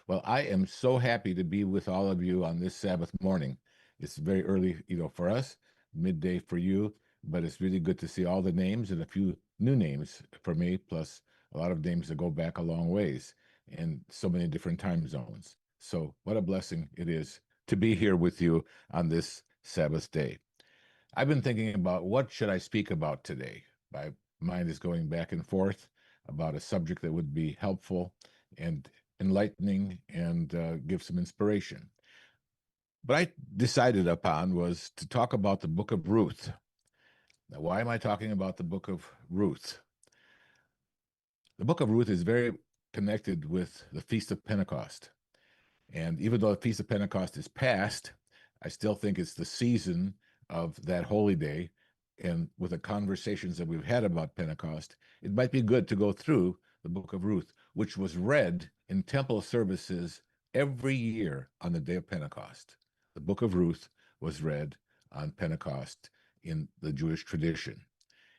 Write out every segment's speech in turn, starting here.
Well, I am so happy to be with all of you on this Sabbath morning. It's very early, for us, midday for you, but it's really good to see all the names and a few new names for me, plus a lot of names that go back a long ways and so many different time zones. So, what a blessing it is to be here with you on this Sabbath day. I've been thinking about what should I speak about today. My mind is going back and forth about a subject that would be helpful and enlightening and give some inspiration. What I decided upon was to talk about the book of Ruth. Now, why am I talking about the book of Ruth? The book of Ruth is very connected with the Feast of Pentecost. And even though the Feast of Pentecost is past, I still think it's the season of that holy day. And with the conversations that we've had about Pentecost, it might be good to go through the book of Ruth, which was read in temple services every year on the day of Pentecost. The book of Ruth was read on Pentecost in the Jewish tradition.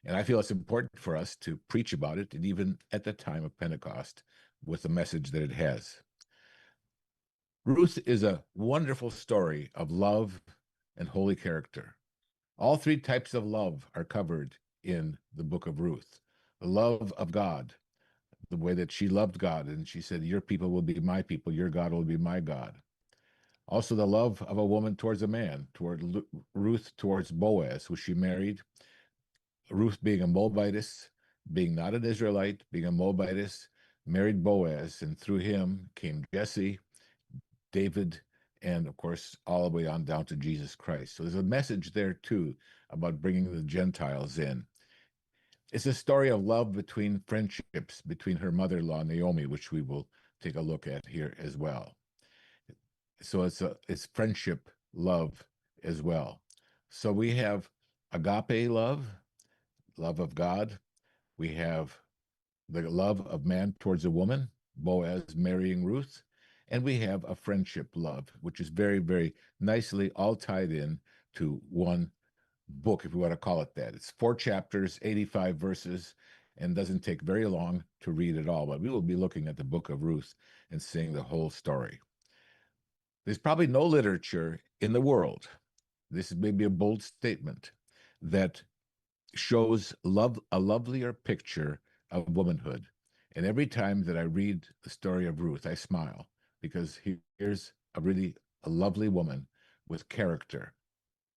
And I feel it's important for us to preach about it, and even at the time of Pentecost, with the message that it has. Ruth is a wonderful story of love and holy character. All three types of love are covered in the book of Ruth. The love of God, the way that she loved God, and she said, your people will be my people, your God will be my God. Also, the love of a woman towards a man, toward Ruth towards Boaz, who she married. Ruth being a Moabitess, being not an Israelite, being a Moabitess, married Boaz, and through him came Jesse, David, and of course, all the way on down to Jesus Christ. So there's a message there too about bringing the Gentiles in. It's a story of love between friendships between her mother-in-law Naomi, which we will take a look at here as well. So it's friendship love as well. So we have agape love, love of God. We have the love of man towards a woman, Boaz marrying Ruth. And we have a friendship love, which is very, very nicely all tied in to one book, if we want to call it that. It's 4 chapters, 85 verses, and doesn't take very long to read it all. But we will be looking at the book of Ruth and seeing the whole story. There's probably no literature in the world, this is maybe a bold statement, that shows a lovelier picture of womanhood. And every time that I read the story of Ruth, I smile, because here's a lovely woman with character,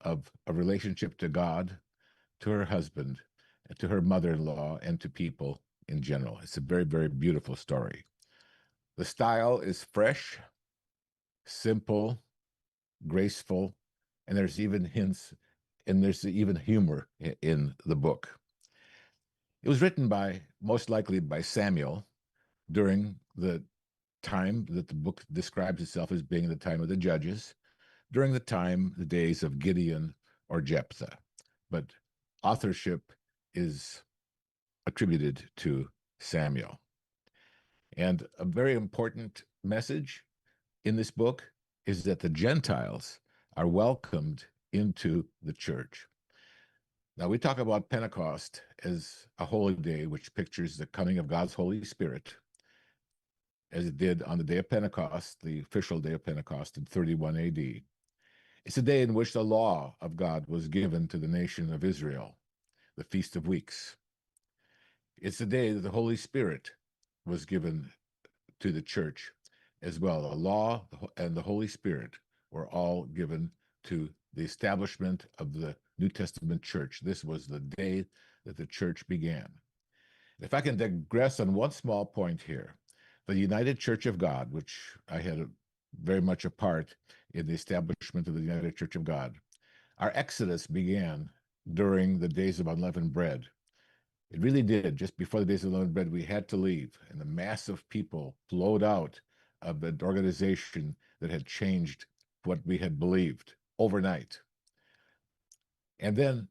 of a relationship to God, to her husband, and to her mother-in-law, and to people in general. It's a very, very beautiful story. The style is fresh, simple, graceful, and there's even hints, and there's even humor in the book. It was written most likely by Samuel during the time that the book describes itself as being the time of the judges, during the days of Gideon or Jephthah. But authorship is attributed to Samuel. And a very important message in this book is that the Gentiles are welcomed into the church. Now, we talk about Pentecost as a holy day, which pictures the coming of God's Holy Spirit, as it did on the day of Pentecost, the official day of Pentecost in 31 AD. It's a day in which the law of God was given to the nation of Israel, the Feast of Weeks. It's the day that the Holy Spirit was given to the church as well. The law and the Holy Spirit were all given to the establishment of the New Testament church. This was the day that the church began. If I can digress on one small point here, the United Church of God, which I had very much a part in the establishment of the United Church of God, our exodus began during the days of unleavened bread. It really did. Just before the days of unleavened bread, we had to leave, and the mass of people flowed out of an organization that had changed what we had believed overnight. And then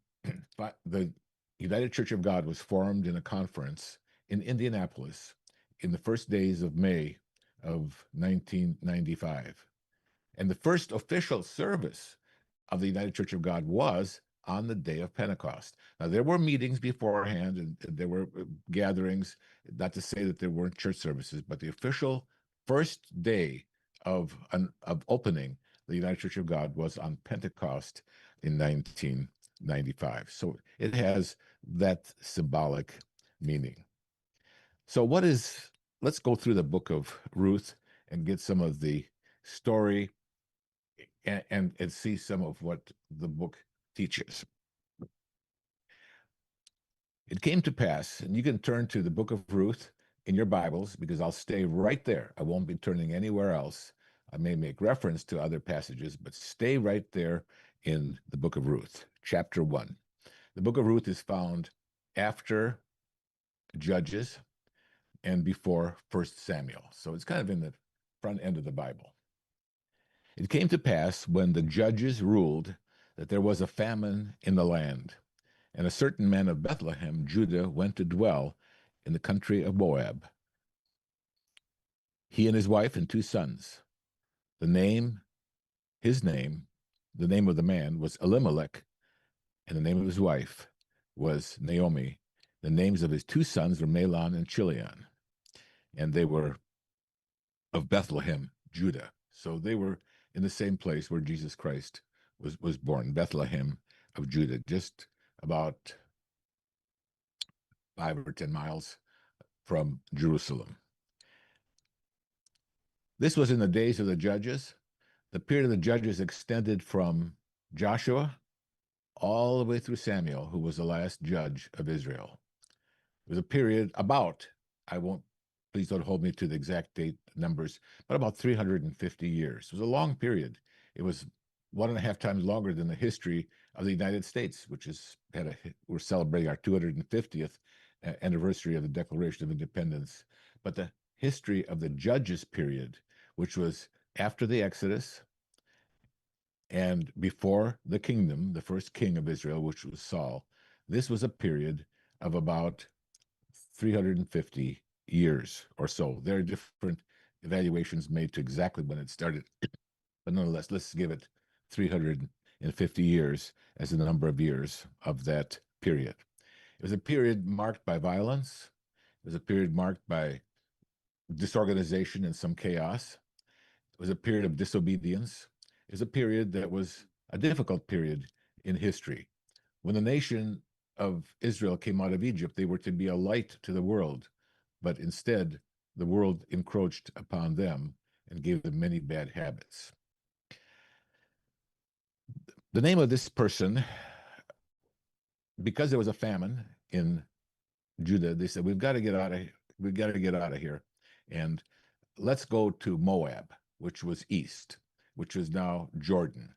the United Church of God was formed in a conference in Indianapolis in the first days of May of 1995. And the first official service of the United Church of God was on the day of Pentecost. Now, there were meetings beforehand, and there were gatherings, not to say that there weren't church services, but the official first day of opening the United Church of God was on Pentecost in 1995. So it has that symbolic meaning. So let's go through the book of Ruth and get some of the story and see some of what the book teaches. It came to pass, and you can turn to the book of Ruth in your Bibles because I'll stay right there. I won't be turning anywhere else. I may make reference to other passages, but stay right there in the book of Ruth, chapter 1. The book of Ruth is found after Judges and before 1 Samuel. So it's kind of in the front end of the Bible. It came to pass when the judges ruled that there was a famine in the land, and a certain man of Bethlehem, Judah, went to dwell in the country of Moab, he and his wife and 2 sons. The name of the man was Elimelech, and the name of his wife was Naomi. The names of his 2 sons were Mahlon and Chilion, and they were of Bethlehem, Judah. So they were in the same place where Jesus Christ was born, Bethlehem of Judah, just about 5 or 10 miles from Jerusalem. This was in the days of the judges. The period of the judges extended from Joshua all the way through Samuel, who was the last judge of Israel. It was a period please don't hold me to the exact date numbers, but about 350 years. It was a long period. It was 1.5 times longer than the history of the United States, which we're celebrating our 250th anniversary of the Declaration of Independence. But the history of the Judges period, which was after the Exodus and before the kingdom, the first king of Israel, which was Saul, this was a period of about 350 years or so. There are different evaluations made to exactly when it started, but nonetheless, let's give it 350 years as the number of years of that period. It was a period marked by violence. It was a period marked by disorganization and some chaos. It was a period of disobedience. It was a period that was a difficult period in history. When the nation of Israel came out of Egypt, they were to be a light to the world, but instead, the world encroached upon them and gave them many bad habits. The name of this person, because there was a famine in Judah, they said, we've got to get out of here. And let's go to Moab, which was east, which is now Jordan.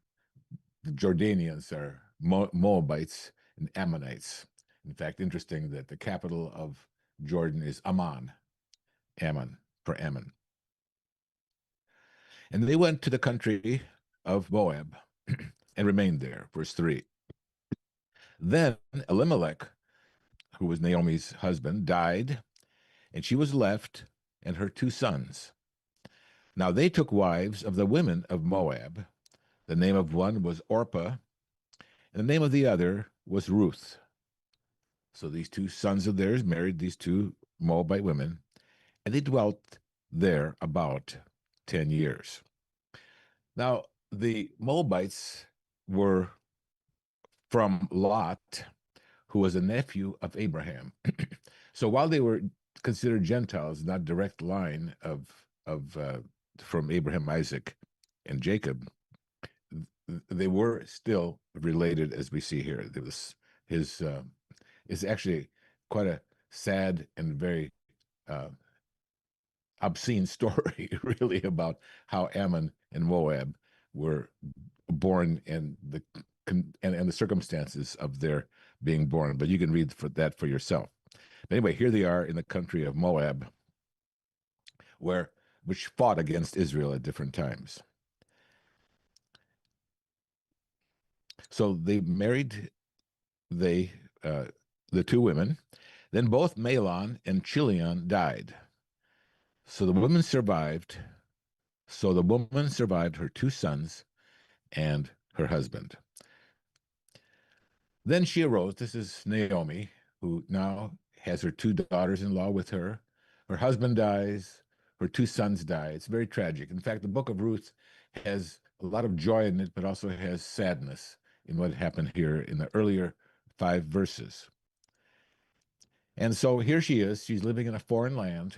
The Jordanians are Moabites and Ammonites. In fact, interesting that the capital of Jordan is Ammon for Ammon. And they went to the country of Moab and remained there. Verse 3. Then Elimelech, who was Naomi's husband, died, and she was left and her 2 sons. Now they took wives of the women of Moab. The name of one was Orpah, and the name of the other was Ruth. So these 2 sons of theirs married these 2 Moabite women, and they dwelt there about 10 years. Now, the Moabites were from Lot, who was a nephew of Abraham. So while they were considered Gentiles, not direct line from Abraham, Isaac, and Jacob, they were still related, as we see here. There was is actually quite a sad and very obscene story, really, about how Ammon and Moab were born and the circumstances of their being born. But you can read that for yourself. But anyway, here they are in the country of Moab, which fought against Israel at different times. So they married the 2 women. Then both Mahlon and Chilion died. So the woman survived her 2 sons and her husband. Then she arose. This is Naomi, who now has her 2 daughters-in-law with her. Her husband dies. her two sons die. It's very tragic. In fact, the book of Ruth has a lot of joy in it, but also has sadness in what happened here in the earlier 5 verses. And so here she is. She's living in a foreign land.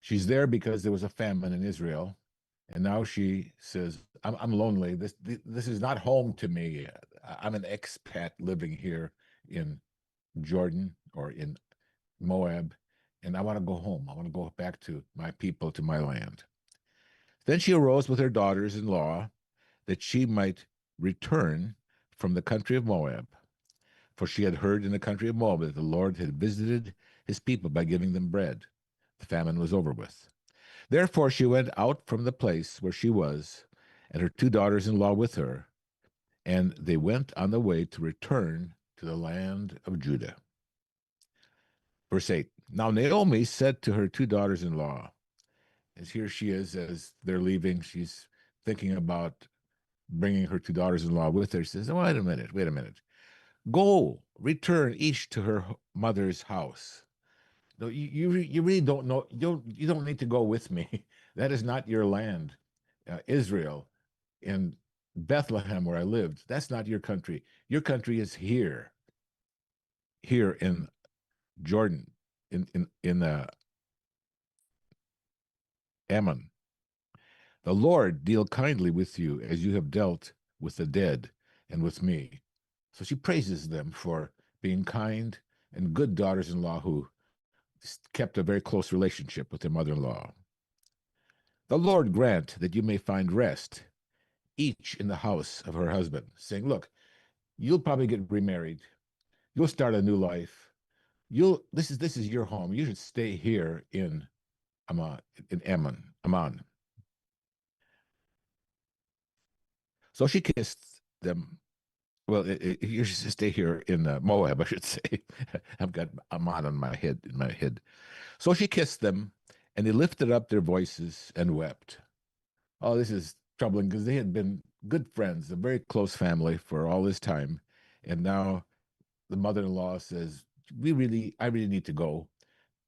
She's there because there was a famine in Israel. And now she says, I'm lonely. This is not home to me. I'm an expat living here in Jordan or in Moab, and I want to go home. I want to go back to my people, to my land. Then she arose with her daughters in law that she might return from the country of Moab. For she had heard in the country of Moab that the Lord had visited his people by giving them bread. The famine was over with. Therefore she went out from the place where she was, and her two daughters in law with her, and they went on the way to return to the land of Judah. Verse 8. Now Naomi said to her two daughters in law, as here she is, as they're leaving, she's thinking about bringing her two daughters in law with her. She says, oh, wait a minute. Go, return each to her mother's house. No, you really don't know. You don't need to go with me. That is not your land, Israel, in Bethlehem where I lived. That's not your country. Your country is here in Jordan, in Ammon. The Lord deal kindly with you as you have dealt with the dead and with me. So she praises them for being kind and good daughters-in-law who kept a very close relationship with their mother-in-law. The Lord grant that you may find rest, each in the house of her husband, saying, look, you'll probably get remarried. You'll start a new life. This is your home. You should stay here in Ammon. So she kissed them. Well, you should stay here in Moab, I should say. I've got Ammon in my head. So she kissed them, and they lifted up their voices and wept. Oh, this is troubling because they had been good friends, a very close family for all this time. And now the mother-in-law says, I really need to go,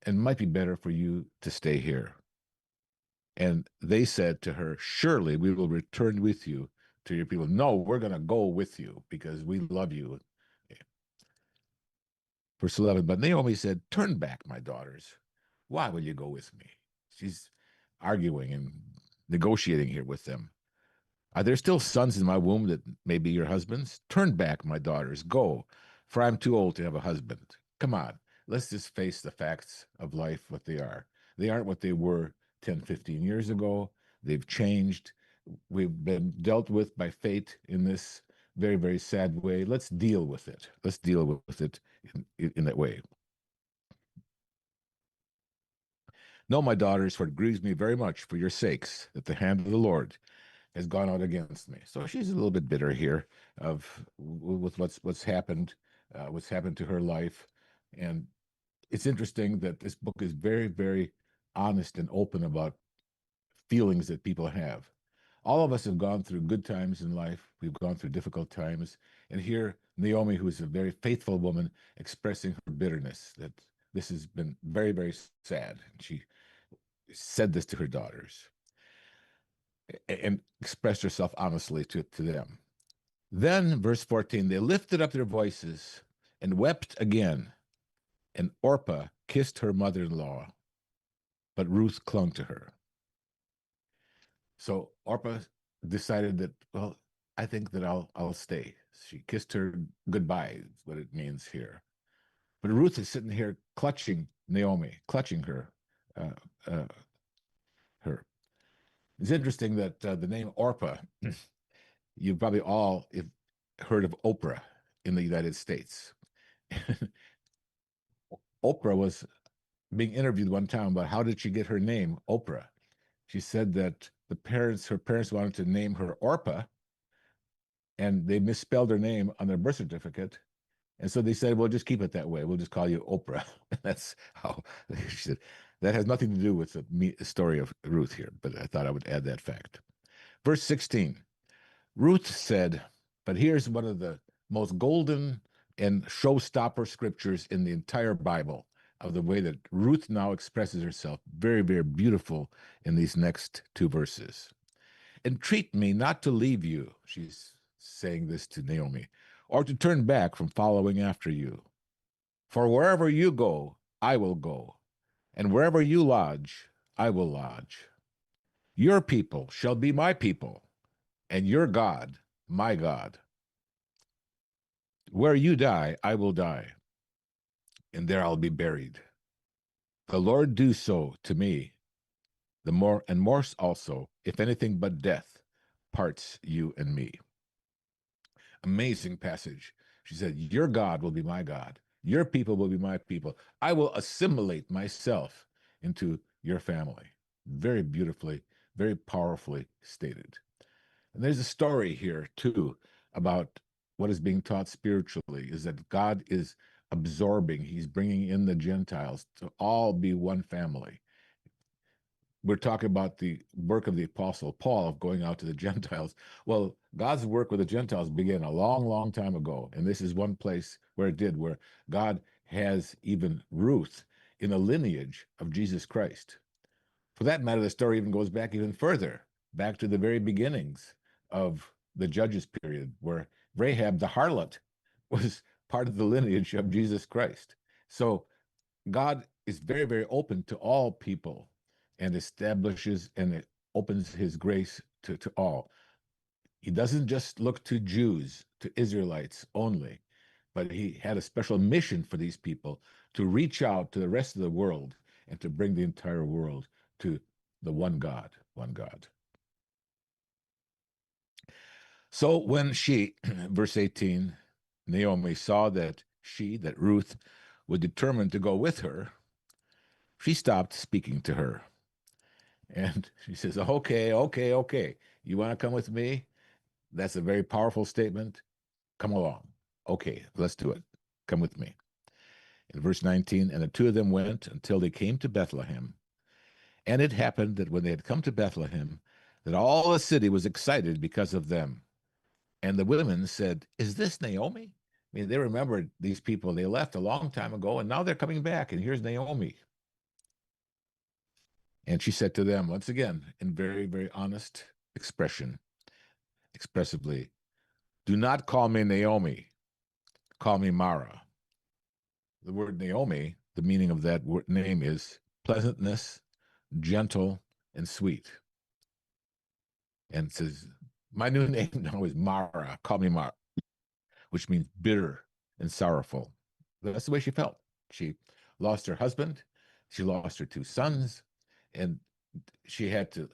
and it might be better for you to stay here. And they said to her, surely we will return with you to your people. No, we're going to go with you because we love you. Verse 11, but Naomi said, turn back, my daughters. Why will you go with me? She's arguing and negotiating here with them. Are there still sons in my womb that may be your husbands? Turn back, my daughters, go, for I'm too old to have a husband. Come on, let's just face the facts of life, what they are. They aren't what they were 10, 15 years ago. They've changed. We've been dealt with by fate in this very, very sad way. Let's deal with it. Let's deal with it in that way. No, my daughters, for it grieves me very much for your sakes that the hand of the Lord has gone out against me. So she's a little bit bitter here with what's happened to her life. And it's interesting that this book is very, very honest and open about feelings that people have. All of us have gone through good times in life. We've gone through difficult times. And here, Naomi, who is a very faithful woman, expressing her bitterness that this has been very, very sad. And she said this to her daughters and expressed herself honestly to them. Then, verse 14, they lifted up their voices and wept again. And Orpah kissed her mother-in-law, but Ruth clung to her. So Orpah decided that, well, I think that I'll stay. She kissed her goodbye, is what it means here. But Ruth is sitting here clutching Naomi, clutching her. Her. It's interesting that the name Orpah, you've probably all heard of Oprah in the United States. Oprah was being interviewed one time about how did she get her name, Oprah. She said that her parents wanted to name her Orpah, and they misspelled her name on their birth certificate. And so they said, well, just keep it that way. We'll just call you Oprah. That's how she said. That has nothing to do with the story of Ruth here, but I thought I would add that fact. Verse 16, Ruth said, but here's one of the most golden and showstopper scriptures in the entire Bible. of the way that Ruth now expresses herself. Very, very beautiful in these next two verses. Entreat me not to leave you, she's saying this to Naomi, or to turn back from following after you. For wherever you go, I will go, and wherever you lodge, I will lodge. Your people shall be my people, and your God, my God. Where you die, I will die, and there I'll be buried. The Lord do so to me, the more and more also, if anything but death parts you and me. Amazing passage. She said, your God will be my God. Your people will be my people. I will assimilate myself into your family. Very beautifully, very powerfully stated. And there's a story here, too, about what is being taught spiritually is that God is absorbing, he's bringing in the Gentiles to all be one family. We're talking about the work of the Apostle Paul of going out to the Gentiles. Well, God's work with the Gentiles began a long, long time ago. And this is one place where it did, where God has even Ruth in the lineage of Jesus Christ. For that matter, the story even goes back even further, back to the very beginnings of the Judges period, where Rahab the harlot was part of the lineage of Jesus Christ. So God is very, very open to all people and establishes and it opens his grace to all. He doesn't just look to Jews, to Israelites only, but he had a special mission for these people to reach out to the rest of the world and to bring the entire world to the one God, one God. So when she, verse 18, Naomi saw that that Ruth, was determined to go with her, she stopped speaking to her. And she says, okay, okay, okay. You want to come with me? That's a very powerful statement. Come along. Okay, let's do it. Come with me. In verse 19, and the two of them went until they came to Bethlehem. And it happened that when they had come to Bethlehem, that all the city was excited because of them. And the women said, is this Naomi? I mean, they remembered these people. They left a long time ago, and now they're coming back, and here's Naomi. And she said to them, once again, in very, very honest expressively, do not call me Naomi, call me Mara. The word Naomi, the meaning of that name is pleasantness, gentle, and sweet. And it says, my new name now is Mara, call me Mara, which means bitter and sorrowful. That's the way she felt. She lost her husband, she lost her two sons, and she had to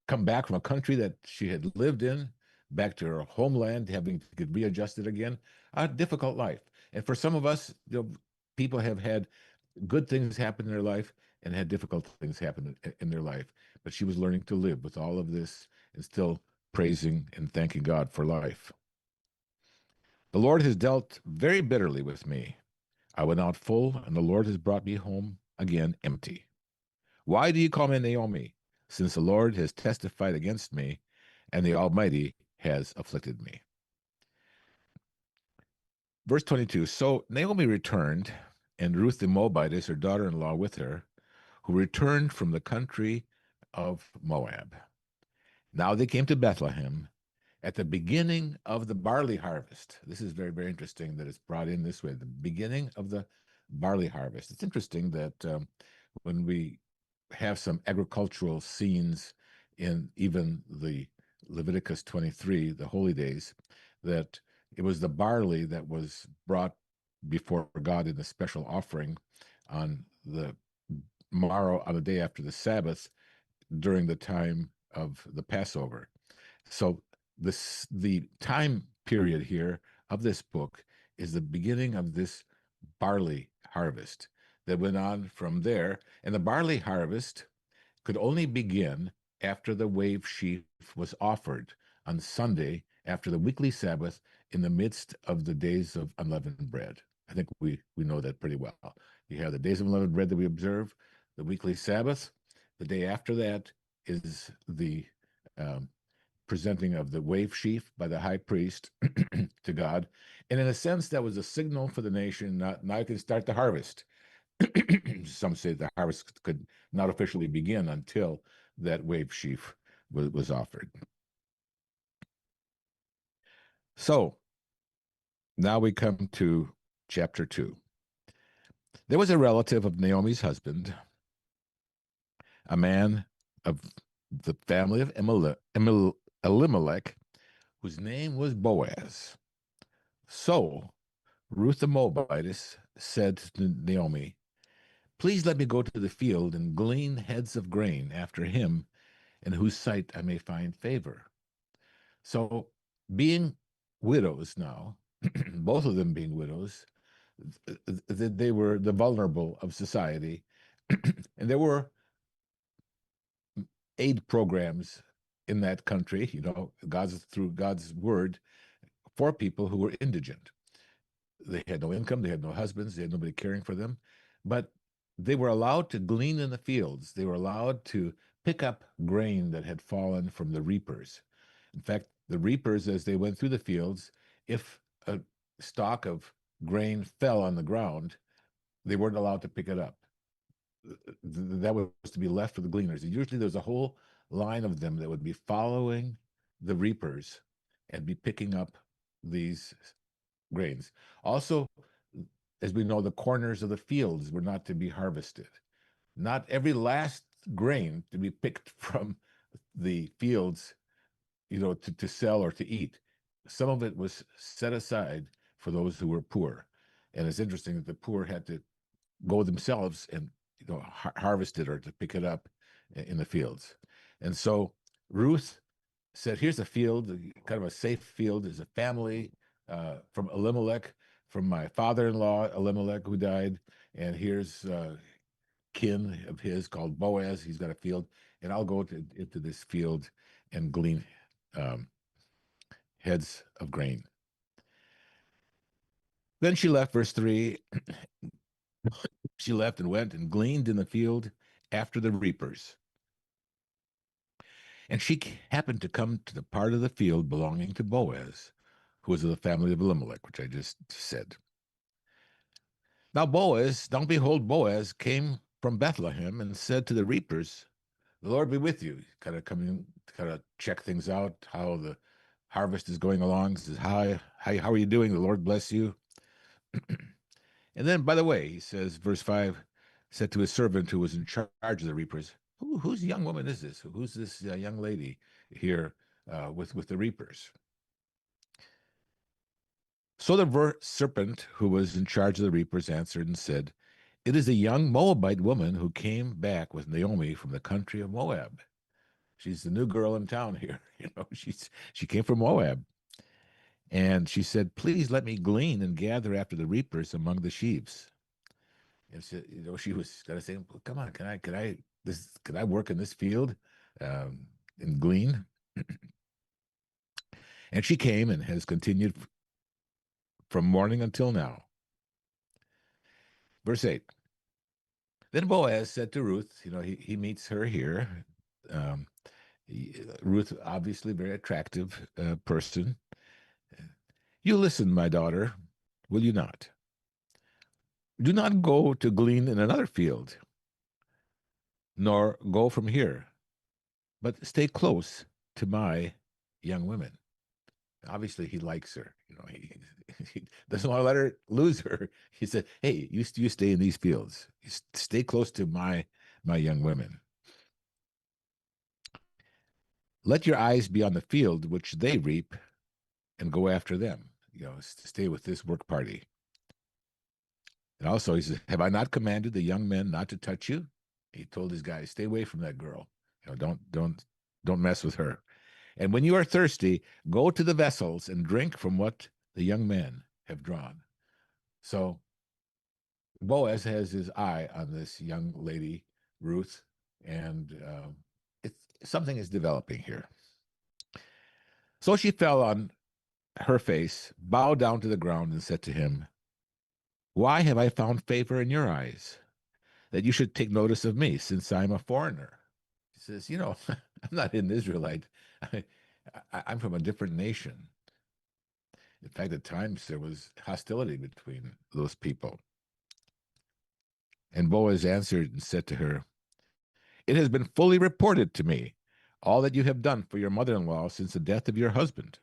come back from a country that she had lived in, back to her homeland, having to get readjusted again. A difficult life. And for some of us, people have had good things happen in their life and had difficult things happen in their life. But she was learning to live with all of this and still praising and thanking God for life. The Lord has dealt very bitterly with me. I went out full, and the Lord has brought me home again empty. Why do you call me Naomi, since the Lord has testified against me, and the Almighty has afflicted me? Verse 22, so Naomi returned, and Ruth the Moabitess, her daughter-in-law, with her, who returned from the country of Moab. Now they came to Bethlehem at the beginning of the barley harvest. This is very, very interesting that it's brought in this way, the beginning of the barley harvest. It's interesting that when we have some agricultural scenes in even the Leviticus 23, the holy days, that it was the barley that was brought before God in a special offering on the morrow, on the day after the Sabbath, during the time of the Passover. So the time period here of this book is the beginning of this barley harvest that went on from there. And the barley harvest could only begin after the wave sheaf was offered on Sunday after the weekly Sabbath in the midst of the days of unleavened bread. I think we know that pretty well. You have the days of unleavened bread that we observe, the weekly Sabbath. The day after that is the presenting of the wave sheaf by the high priest to God. And in a sense, that was a signal for the nation, now you can start the harvest. Some say the harvest could not officially begin until that wave sheaf was offered. So now we come to chapter 2. There was a relative of Naomi's husband, a man of the family of Elimelech, whose name was Boaz. So Ruth the Moabitess said to Naomi, "Please let me go to the field and glean heads of grain after him, in whose sight I may find favor." So, being widows now, both of them being widows, they were the vulnerable of society, and there were aid programs in that country, through God's word, for people who were indigent. They had no income, they had no husbands, they had nobody caring for them, but they were allowed to glean in the fields. They were allowed to pick up grain that had fallen from the reapers. In fact, the reapers, as they went through the fields, if a stalk of grain fell on the ground, they weren't allowed to pick it up. That was to be left for the gleaners. And usually there's a whole line of them that would be following the reapers and be picking up these grains. Also, as we know, the corners of the fields were not to be harvested. Not every last grain to be picked from the fields, to sell or to eat. Some of it was set aside for those who were poor. And it's interesting that the poor had to go themselves and harvest it or to pick it up in the fields. And so Ruth said, "Here's a field, kind of a safe field. There's a family from Elimelech, from my father-in-law Elimelech, who died, and here's kin of his called Boaz. He's got a field, and I'll go into this field and glean heads of grain." Then she left, verse 3. She left and went and gleaned in the field after the reapers. And she happened to come to the part of the field belonging to Boaz, who was of the family of Elimelech, which I just said. Now behold, Boaz came from Bethlehem and said to the reapers, "The Lord be with you." Kind of coming to kind of check things out, how the harvest is going along. Says, "Hi, how are you doing? The Lord bless you." And then, by the way, he says, verse 5, said to his servant who was in charge of the reapers, whose young woman is this? Who's this young lady here with the reapers? So the serpent who was in charge of the reapers answered and said, "It is a young Moabite woman who came back with Naomi from the country of Moab." She's the new girl in town here. She came from Moab. And she said, "Please let me glean and gather after the reapers among the sheaves." And she was going to say, "Well, come on, can I work in this field and glean?" And she came and has continued from morning until now. Verse 8. Then Boaz said to Ruth, he meets her here. Um, Ruth, obviously very attractive person. "You listen, my daughter, will you not? Do not go to glean in another field, nor go from here, but stay close to my young women." Obviously, he likes her. He doesn't want to let her lose her. He said, "Hey, you stay in these fields. You stay close to my young women. Let your eyes be on the field which they reap, and go after them." Stay with this work party. And also, he says, "Have I not commanded the young men not to touch you?" He told his guys, "Stay away from that girl. Don't mess with her. And when you are thirsty, go to the vessels and drink from what the young men have drawn." So Boaz has his eye on this young lady, Ruth, and something is developing here. So she fell on her face, bowed down to the ground, and said to him, "Why have I found favor in your eyes, that you should take notice of me, since I'm a foreigner?" He says, "I'm not an Israelite. I'm from a different nation." In fact, at times there was hostility between those people. And Boaz answered and said to her, "It has been fully reported to me all that you have done for your mother in law since the death of your husband,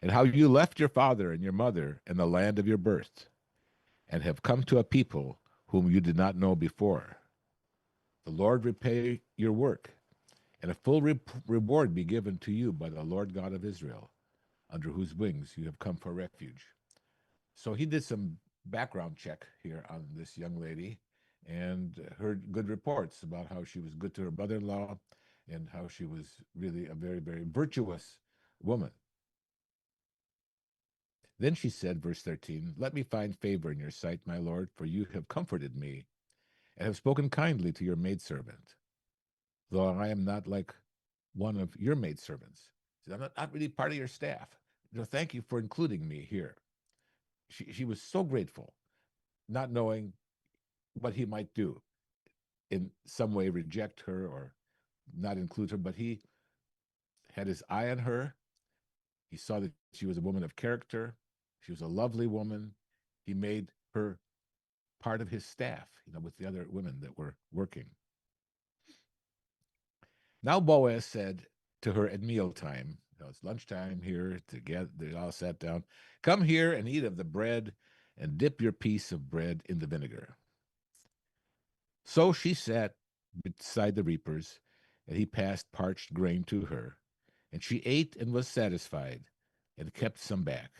and how you left your father and your mother and the land of your birth, and have come to a people whom you did not know before. The Lord repay your work, and a full reward be given to you by the Lord God of Israel, under whose wings you have come for refuge." So he did some background check here on this young lady and heard good reports about how she was good to her mother-in-law and how she was really a very, very virtuous woman. Then she said, verse 13, "Let me find favor in your sight, my Lord, for you have comforted me and have spoken kindly to your maidservant, though I am not like one of your maidservants. I'm not really part of your staff. Thank you for including me here." She was so grateful, not knowing what he might do, in some way reject her or not include her, but he had his eye on her. He saw that she was a woman of character. She was a lovely woman. He made her part of his staff, with the other women that were working. Now Boaz said to her at mealtime, it's lunchtime here together, they all sat down, "Come here and eat of the bread and dip your piece of bread in the vinegar." So she sat beside the reapers, and he passed parched grain to her, and she ate and was satisfied, and kept some back.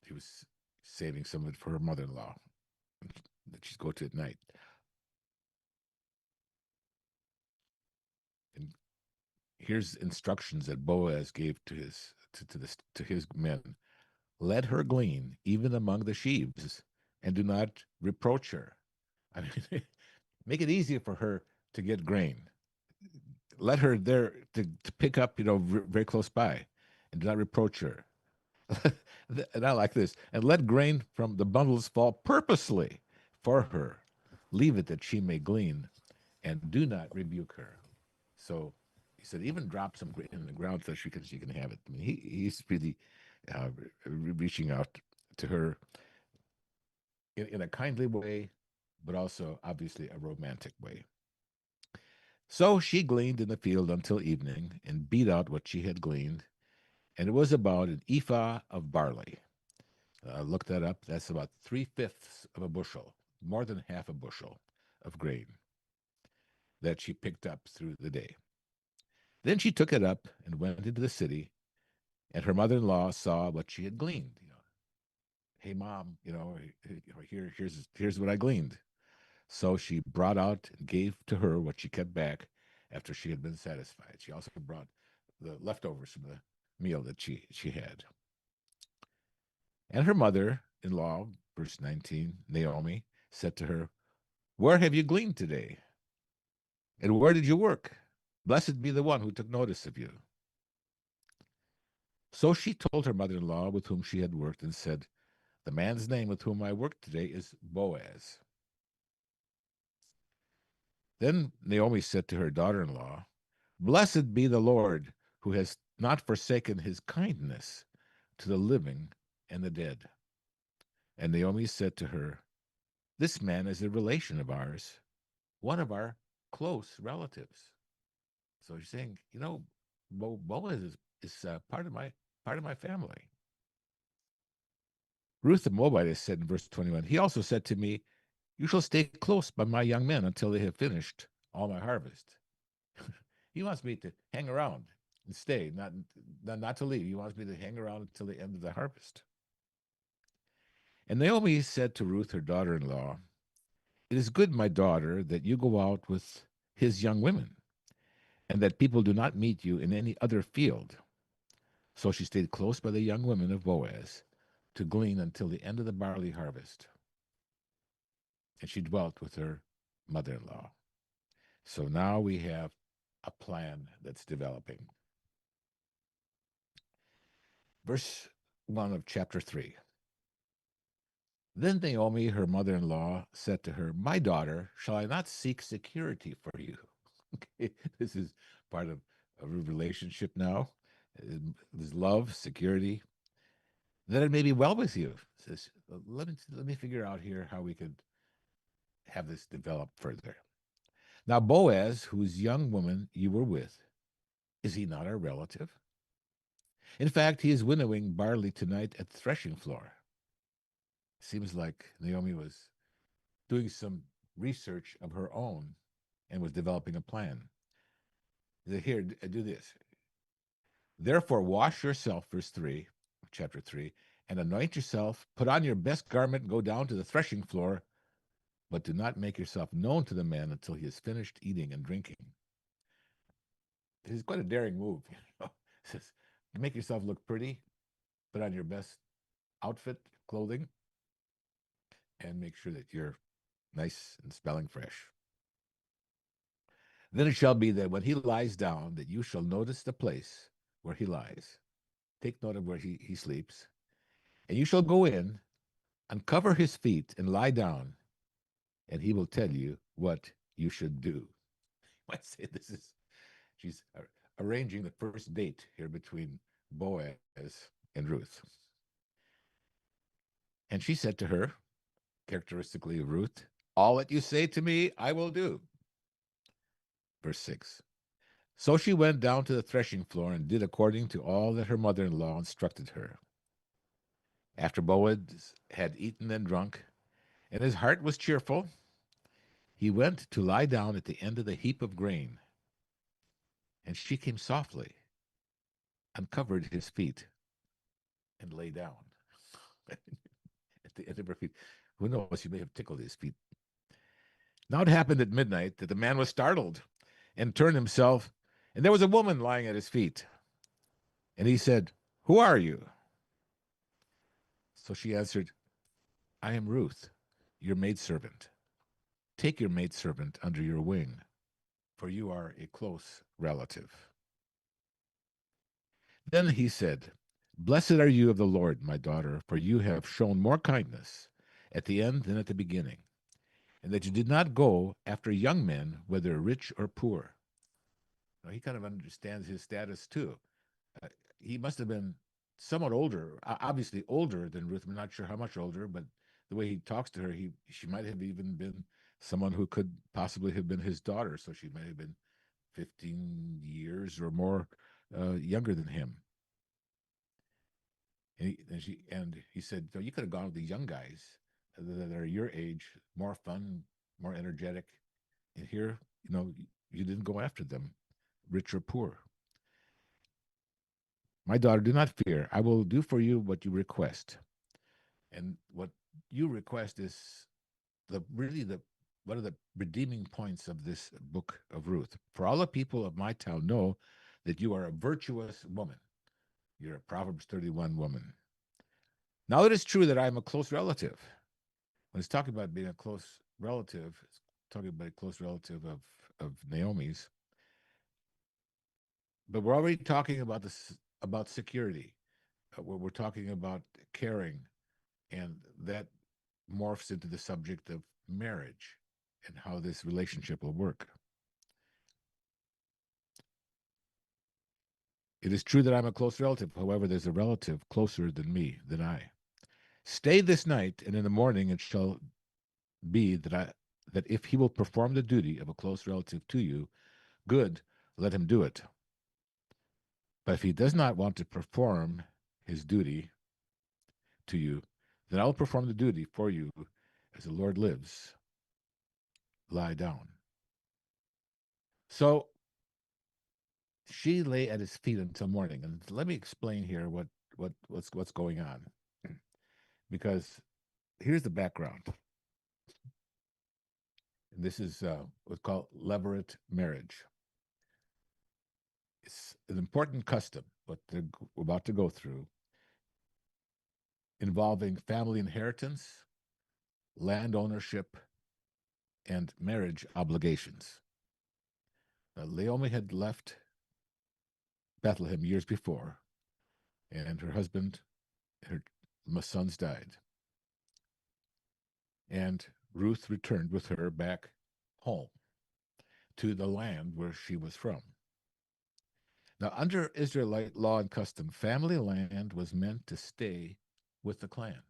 She was saving some of it for her mother-in-law that she'd go to at night. And here's instructions that Boaz gave to his men: "Let her glean even among the sheaves, and do not reproach her." I mean, make it easier for her to get grain. Let her there to pick up, very close by, and do not reproach her. And I like this. "And let grain from the bundles fall purposely for her. Leave it that she may glean, and do not rebuke her." So he said, even drop some grain in the ground so she can have it. I mean, he's really reaching out to her in a kindly way, but also obviously a romantic way. So she gleaned in the field until evening, and beat out what she had gleaned, and it was about an ephah of barley. I looked that up. That's about 3/5 of a bushel, more than half a bushel of grain that she picked up through the day. Then she took it up and went into the city, and her mother-in-law saw what she had gleaned. "Hey, mom, here's what I gleaned." So she brought out and gave to her what she kept back after she had been satisfied. She also brought the leftovers from the meal that she had. And her mother-in-law, verse 19, Naomi, said to her, "Where have you gleaned today? And where did you work? Blessed be the one who took notice of you." So she told her mother-in-law with whom she had worked, and said, "The man's name with whom I worked today is Boaz." Then Naomi said to her daughter-in-law, "Blessed be the Lord, who has not forsaken his kindness to the living and the dead." And Naomi said to her, "This man is a relation of ours, one of our close relatives." So she's saying, Boaz is part of my family. Ruth the Moabitess said in verse 21, "He also said to me, 'You shall stay close by my young men until they have finished all my harvest.'" He wants me to hang around and stay, not to leave. He wants me to hang around until the end of the harvest. And Naomi said to Ruth, her daughter-in-law, "It is good, my daughter, that you go out with his young women, and that people do not meet you in any other field." So she stayed close by the young women of Boaz to glean until the end of the barley harvest. And she dwelt with her mother-in-law. So now we have a plan that's developing. Verse 1 of chapter 3. Then Naomi, her mother-in-law, said to her, "My daughter, shall I not seek security for you?" Okay, this is part of a relationship now. There's love, security. that it may be well with you. Says, let me figure out here how we could have this develop further. Now, Boaz, whose young woman you were with, is he not our relative? In fact, he is winnowing barley tonight at the threshing floor. Seems like Naomi was doing some research of her own and was developing a plan. Here, do this. Therefore, wash yourself, verse 3, chapter 3, and anoint yourself, put on your best garment, go down to the threshing floor, but do not make yourself known to the man until he has finished eating and drinking. This is quite a daring move. It says, make yourself look pretty, put on your best outfit, clothing, and make sure that you're nice and smelling fresh. Then it shall be that when he lies down, that you shall notice the place where he lies. Take note of where he sleeps. And you shall go in, uncover his feet, and lie down, and he will tell you what you should do. I say this is, she's arranging the first date here between Boaz and Ruth. And she said to her, characteristically of Ruth, all that you say to me, I will do. Verse 6. So she went down to the threshing floor and did according to all that her mother-in-law instructed her. After Boaz had eaten and drunk, and his heart was cheerful, he went to lie down at the end of the heap of grain. And she came softly, uncovered his feet, and lay down at the end of her feet. Who knows? She may have tickled his feet. Now it happened at midnight that the man was startled and turned himself, and there was a woman lying at his feet. And he said, who are you? So she answered, I am Ruth, your maidservant. Take your maidservant under your wing, for you are a close relative. Then he said, blessed are you of the Lord, my daughter, for you have shown more kindness at the end than at the beginning, and that you did not go after young men, whether rich or poor. Now, he kind of understands his status too. Uh, he must have been somewhat older, obviously older than Ruth. I'm not sure how much older, but the way he talks to her, she might have even been someone who could possibly have been his daughter. So she might have been 15 years or more younger than him. And he said, so you could have gone with the young guys that are your age, more fun, more energetic. And here, you didn't go after them, rich or poor. My daughter, do not fear. I will do for you what you request. And what you request is really one of the redeeming points of this book of Ruth. For all the people of my town know that you are a virtuous woman. You're a Proverbs 31 woman. Now it is true that I am a close relative. When it's talking about being a close relative, it's talking about a close relative of Naomi's. But we're already talking about this, about security. We're talking about caring, and that morphs into the subject of marriage and how this relationship will work. It is true that I'm a close relative. However, there's a relative closer than me, than I. Stay this night, and in the morning it shall be that if he will perform the duty of a close relative to you, good, let him do it. But if he does not want to perform his duty to you, then I will perform the duty for you as the Lord lives. Lie down. So she lay at his feet until morning. And let me explain here what's going on. Because here's the background. And this is what's called levirate marriage. It's an important custom, what we're about to go through, involving family inheritance, land ownership, and marriage obligations. Naomi had left Bethlehem years before, and her husband, her sons died. And Ruth returned with her back home to the land where she was from. Now, under Israelite law and custom, family land was meant to stay with the clan.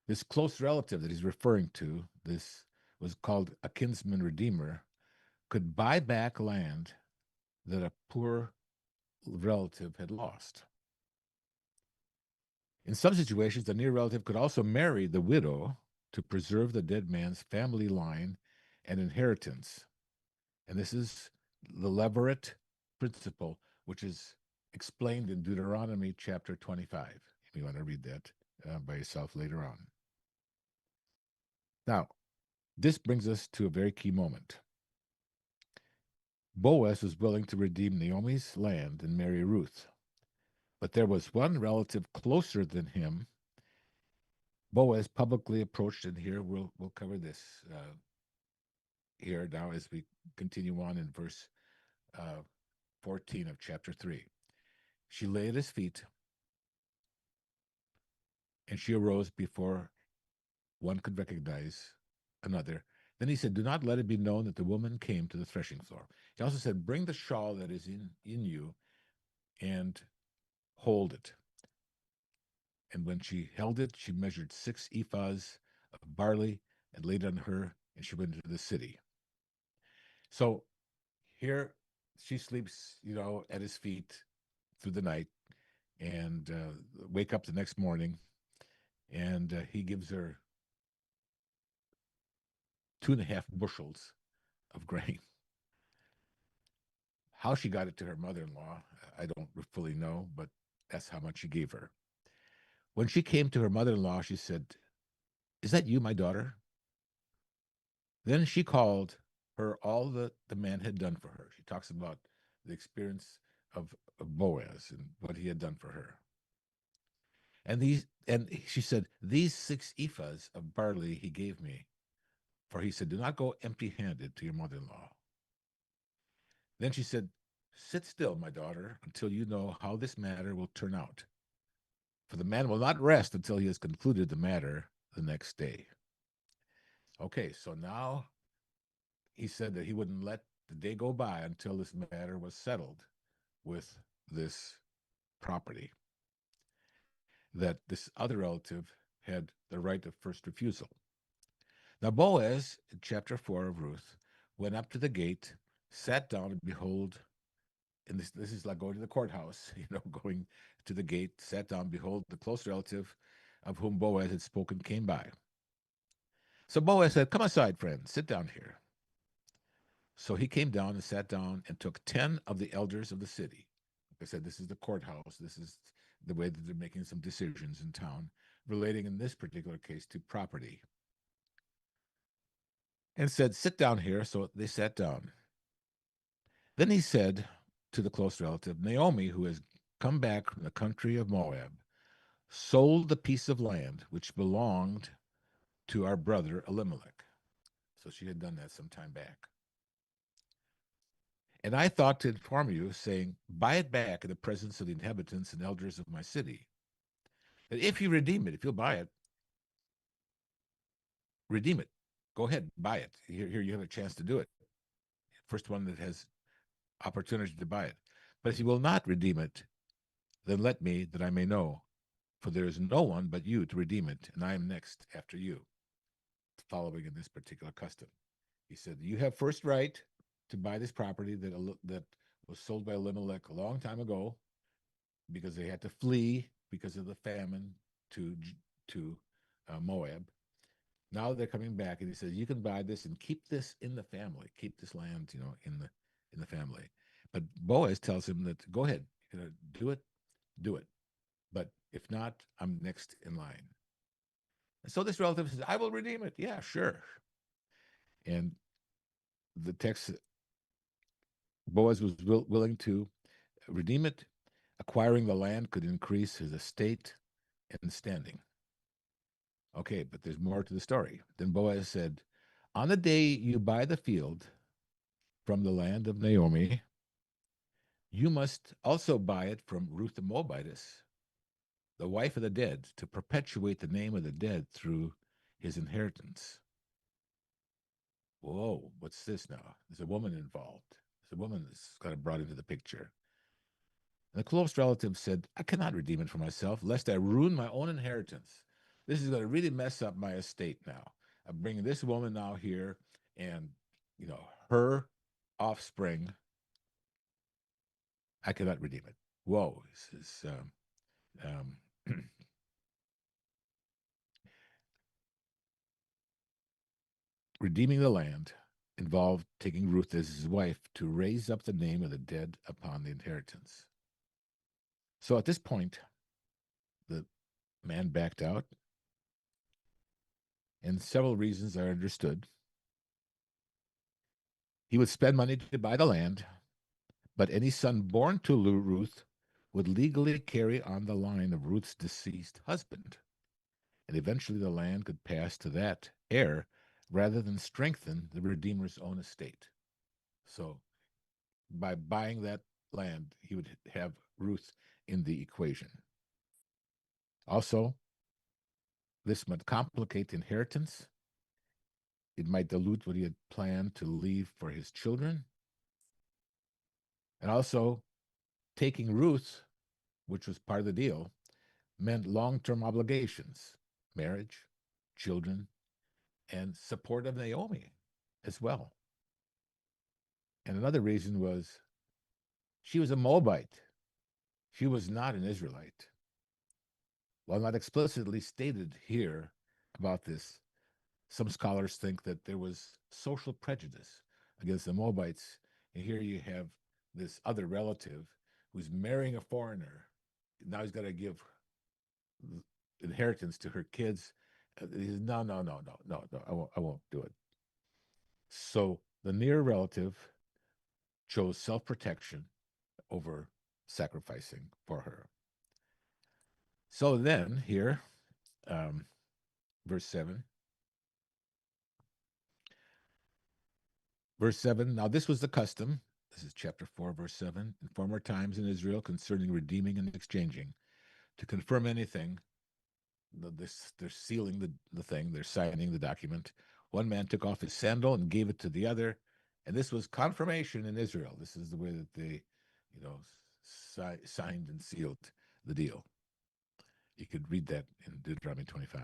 This close relative that he's referring to, this was called a kinsman redeemer, could buy back land that a poor relative had lost. In some situations, the near relative could also marry the widow to preserve the dead man's family line and inheritance. And this is the levirate principle, which is explained in Deuteronomy chapter 25. If you want to read that by yourself later on. Now, this brings us to a very key moment. Boaz was willing to redeem Naomi's land and marry Ruth. But there was one relative closer than him. Boaz publicly approached, and here we'll cover this here now as we continue on in verse 14 of chapter 3. She lay at his feet, and she arose before one could recognize another. Then he said, "Do not let it be known that the woman came to the threshing floor." He also said, "Bring the shawl that is in you and hold it." And when she held it, she measured 6 ephahs of barley and laid it on her, and she went into the city. So here she sleeps, at his feet through the night, and wake up the next morning, and he gives her 2.5 bushels of grain. How she got it to her mother-in-law, I don't fully know, but that's how much he gave her. When she came to her mother-in-law, she said, "Is that you, my daughter?" Then she called her all that the man had done for her. She talks about the experience of Boaz and what he had done for her. And she said, "These 6 ephahs of barley he gave me, for he said, do not go empty-handed to your mother-in-law." Then she said, "Sit still, my daughter, until you know how this matter will turn out. For the man will not rest until he has concluded the matter the next day." Okay, so now he said that he wouldn't let the day go by until this matter was settled with this property, that this other relative had the right of first refusal. Now Boaz, in chapter 4 of Ruth, went up to the gate, sat down, and behold, and this is like going to the courthouse, going to the gate, sat down, behold, the close relative of whom Boaz had spoken came by. So Boaz said, "Come aside, friend, sit down here." So he came down and sat down and took 10 of the elders of the city. Like I said, this is the courthouse. This is the way that they're making some decisions in town, relating in this particular case to property. And said, "Sit down here." So they sat down. Then he said to the close relative, "Naomi, who has come back from the country of Moab, sold the piece of land which belonged to our brother Elimelech." So she had done that some time back. "And I thought to inform you, saying, buy it back in the presence of the inhabitants and elders of my city. That if you redeem it, if you'll buy it, redeem it. Go ahead, buy it. Here you have a chance to do it. First one that has opportunity to buy it. But if you will not redeem it, then let me, that I may know. For there is no one but you to redeem it, and I am next after you," following in this particular custom. He said, "You have first right to buy this property that was sold by Elimelech a long time ago, because they had to flee because of the famine to Moab. Now they're coming back, and he says, you can buy this and keep this in the family, keep this land, in the family." But Boaz tells him that, go ahead, do it. But if not, I'm next in line. And so this relative says, "I will redeem it." Yeah, sure. And the text, Boaz was willing to redeem it. Acquiring the land could increase his estate and standing. Okay, but there's more to the story. Then Boaz said, "On the day you buy the field from the land of Naomi, you must also buy it from Ruth the Moabitess, the wife of the dead, to perpetuate the name of the dead through his inheritance." Whoa, what's this now? There's a woman involved. There's a woman that's got brought into the picture. And the close relative said, I cannot redeem it for myself, lest I ruin my own inheritance. This is going to really mess up my estate now. I'm bringing this woman now here, and, her offspring, I cannot redeem it. Whoa. This is, redeeming the land involved taking Ruth as his wife to raise up the name of the dead upon the inheritance. So at this point, the man backed out, and several reasons are understood. He would spend money to buy the land, but any son born to Ruth would legally carry on the line of Ruth's deceased husband, and eventually the land could pass to that heir rather than strengthen the Redeemer's own estate. So by buying that land, he would have Ruth in the equation. Also, this might complicate the inheritance. It might dilute what he had planned to leave for his children. And also, taking Ruth, which was part of the deal, meant long-term obligations, marriage, children, and support of Naomi as well. And another reason was she was a Moabite. She was not an Israelite. While not explicitly stated here about this, some scholars think that there was social prejudice against the Moabites. And here you have this other relative who's marrying a foreigner. Now he's got to give inheritance to her kids. He says, no, I won't do it. So the near relative chose self-protection over sacrificing for her. So then here, verse 7. Verse 7, now this was the custom. This is chapter 4, verse 7. In former times in Israel concerning redeeming and exchanging, to confirm anything, they're sealing the thing, they're signing the document. One man took off his sandal and gave it to the other. And this was confirmation in Israel. This is the way that they, signed and sealed the deal. You could read that in Deuteronomy 25.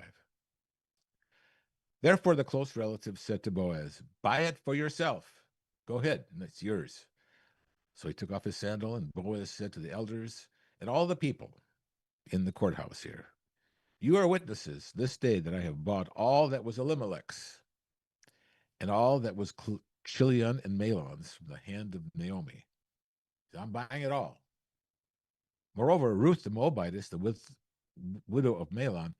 Therefore, the close relative said to Boaz, buy it for yourself. Go ahead, and it's yours. So he took off his sandal, and Boaz said to the elders and all the people in the courthouse here, you are witnesses this day that I have bought all that was Elimelech's and all that was Chilion and Mahlon's from the hand of Naomi. So I'm buying it all. Moreover, Ruth the Moabitess, the widow of Mahlon,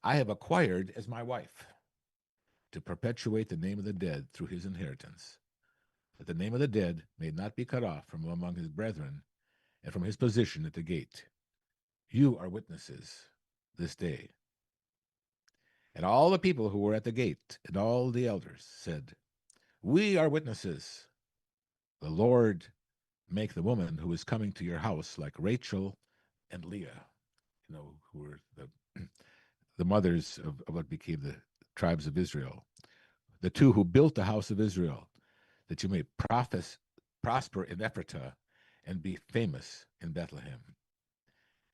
I have acquired as my wife to perpetuate the name of the dead through his inheritance, that the name of the dead may not be cut off from among his brethren and from his position at the gate. You are witnesses this day. And all the people who were at the gate and all the elders said, we are witnesses. The Lord make the woman who is coming to your house like Rachel and Leah, who were the mothers of what became the tribes of Israel, the two who built the house of Israel, that you may prosper in Ephratah and be famous in Bethlehem.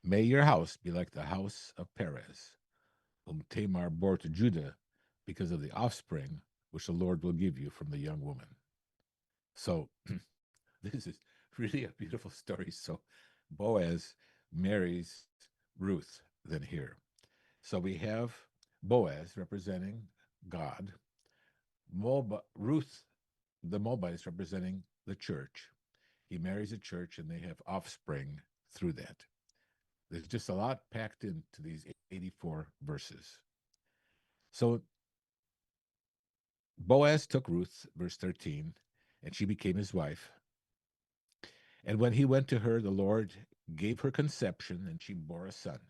May your house be like the house of Perez, whom Tamar bore to Judah because of the offspring which the Lord will give you from the young woman. So this is really a beautiful story. So Boaz marries Ruth then here. So we have Boaz representing God, Ruth, the Moabites, representing the church. He marries a church and they have offspring through that. There's just a lot packed into these 84 verses. So Boaz took Ruth, verse 13, and she became his wife. And when he went to her, the Lord gave her conception, and she bore a son.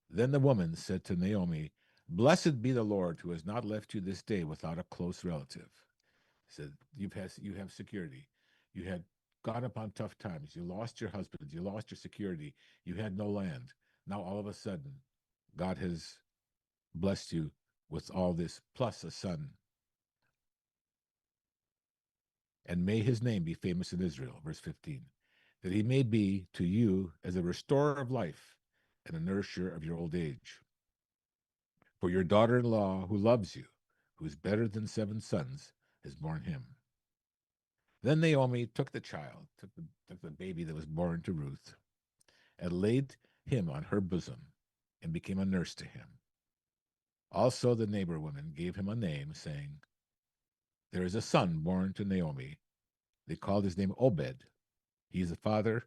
Then the woman said to Naomi, blessed be the Lord who has not left you this day without a close relative. He said, you have security. You had gone upon tough times. You lost your husband. You lost your security. You had no land. Now all of a sudden, God has blessed you with all this, plus a son. And may his name be famous in Israel. Verse 15. that he may be to you as a restorer of life and a nourisher of your old age. For your daughter in law, who loves you, who is better than 7 sons, has borne him. Then Naomi took the child, took the baby that was born to Ruth, and laid him on her bosom, and became a nurse to him. Also the neighbor women gave him a name, saying, there is a son born to Naomi. They called his name Obed. He is the father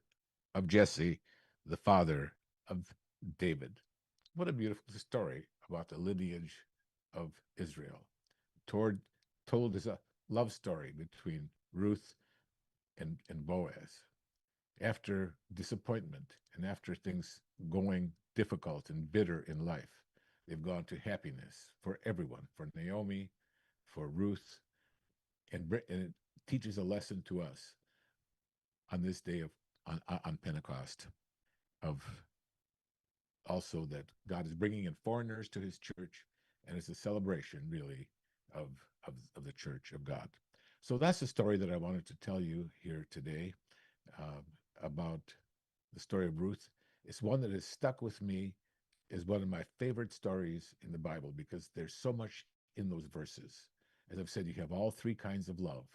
of Jesse, the father of David. What a beautiful story about the lineage of Israel. Toward, told as a love story between Ruth and Boaz. After disappointment and after things going difficult and bitter in life, they've gone to happiness for everyone, for Naomi, for Ruth, and it teaches a lesson to us on this day of on Pentecost of also that God is bringing in foreigners to his church, and it's a celebration really of, the church of God. So that's the story that I wanted to tell you here today uh, about the story of Ruth. It's one that has stuck with me, is one of my favorite stories in the Bible because there's so much in those verses. As I've said, you have all three kinds of love,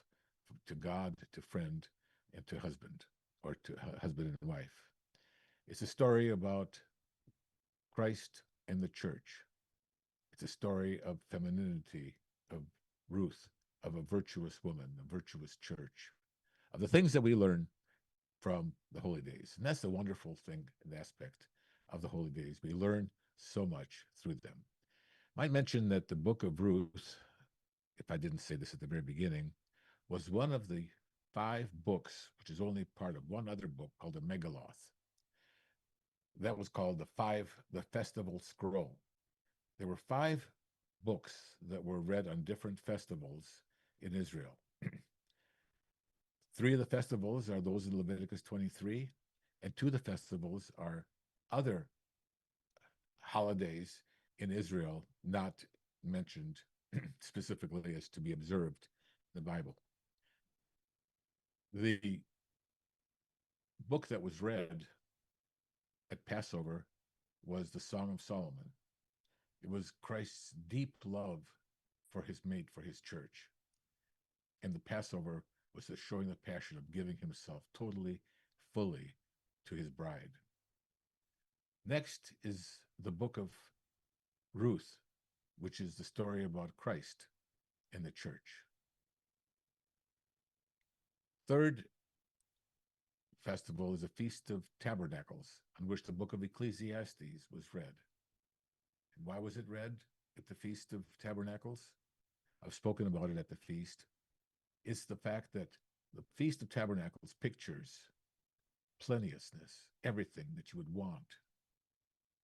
to God, to friend, and to husband, or to husband and wife. It's a story about Christ and the church. It's a story of femininity, of Ruth, of a virtuous woman, a virtuous church, of the things that we learn from the holy days. And that's the wonderful thing and aspect of the holy days. We learn so much through them. I might mention that the book of Ruth, if I didn't say this at the very beginning, was one of the 5 books, which is only part of one other book called the Megaloth. That was called the Festival Scroll. There were 5 books that were read on different festivals in Israel. 3 of the festivals are those in Leviticus 23, and 2 of the festivals are other holidays in Israel not mentioned specifically as to be observed in the Bible. The book that was read at Passover was the Song of Solomon. It was Christ's deep love for his mate, for his church. And the Passover was the showing the passion of giving himself totally, fully to his bride. Next is the book of Ruth, which is the story about Christ and the church. Third festival is a Feast of Tabernacles, on which the book of Ecclesiastes was read. And why was it read at the Feast of Tabernacles? I've spoken about it at the feast. It's the fact that the Feast of Tabernacles pictures plenteousness, everything that you would want.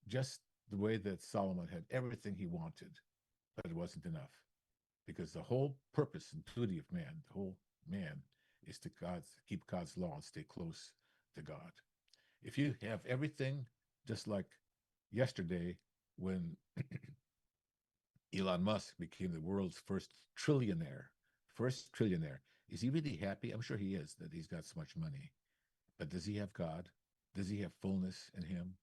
Just the way that Solomon had everything he wanted, but it wasn't enough. Because the whole purpose and duty of man, the whole man, is to keep God's law and stay close to God. If you have everything, just like yesterday when Elon Musk became the world's first trillionaire, is he really happy? I'm sure he is that he's got so much money. But does he have God? Does he have fullness in him?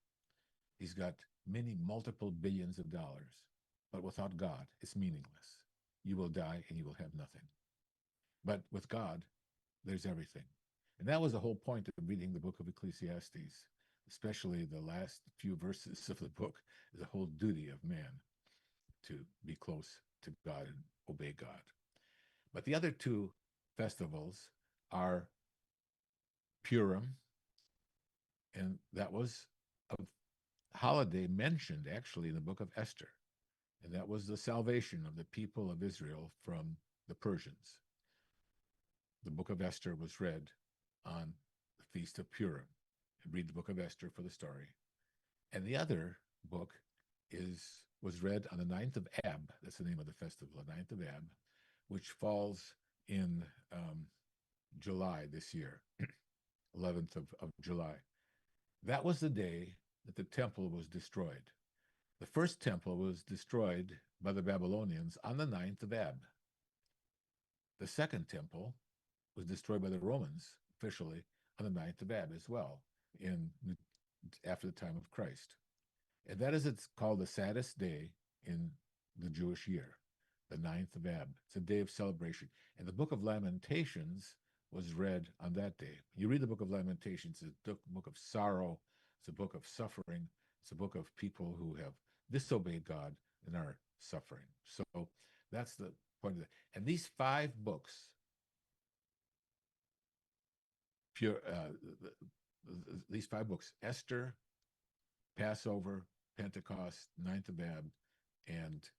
He's got many multiple billions of dollars, but without God, it's meaningless. You will die and you will have nothing. But with God, there's everything. And that was the whole point of reading the book of Ecclesiastes, especially the last few verses of the book, is the whole duty of man to be close to God and obey God. But the other 2 festivals are Purim, and that was a holiday mentioned actually in the book of Esther. And that was the salvation of the people of Israel from the Persians. The book of Esther was read on the Feast of Purim. And read the book of Esther for the story. And the other book was read on the 9th of Ab. That's the name of the festival, the 9th of Ab, which falls in July this year, 11th of July. That was the day that the temple was destroyed. The first temple was destroyed by the Babylonians on the 9th of Ab. The second temple was destroyed by the Romans officially on the 9th of Ab as well, in after the time of Christ. And that is it's called the saddest day in the Jewish year, the 9th of Ab. It's a day of celebration. And the book of Lamentations was read on that day. You read the book of Lamentations, it's a book of sorrow, it's a book of suffering, it's a book of people who have disobeyed God and are suffering. So that's the point of it. And these 5 books, pure, these 5 books, Esther, Passover, Pentecost, 9th of Ab, and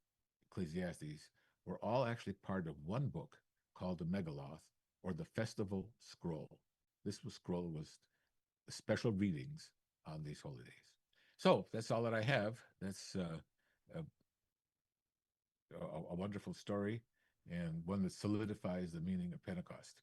Ecclesiastes, were all actually part of one book called the Megaloth, or the Festival Scroll. This scroll was special readings on these holy days. So that's all that I have. That's a wonderful story, and one that solidifies the meaning of Pentecost.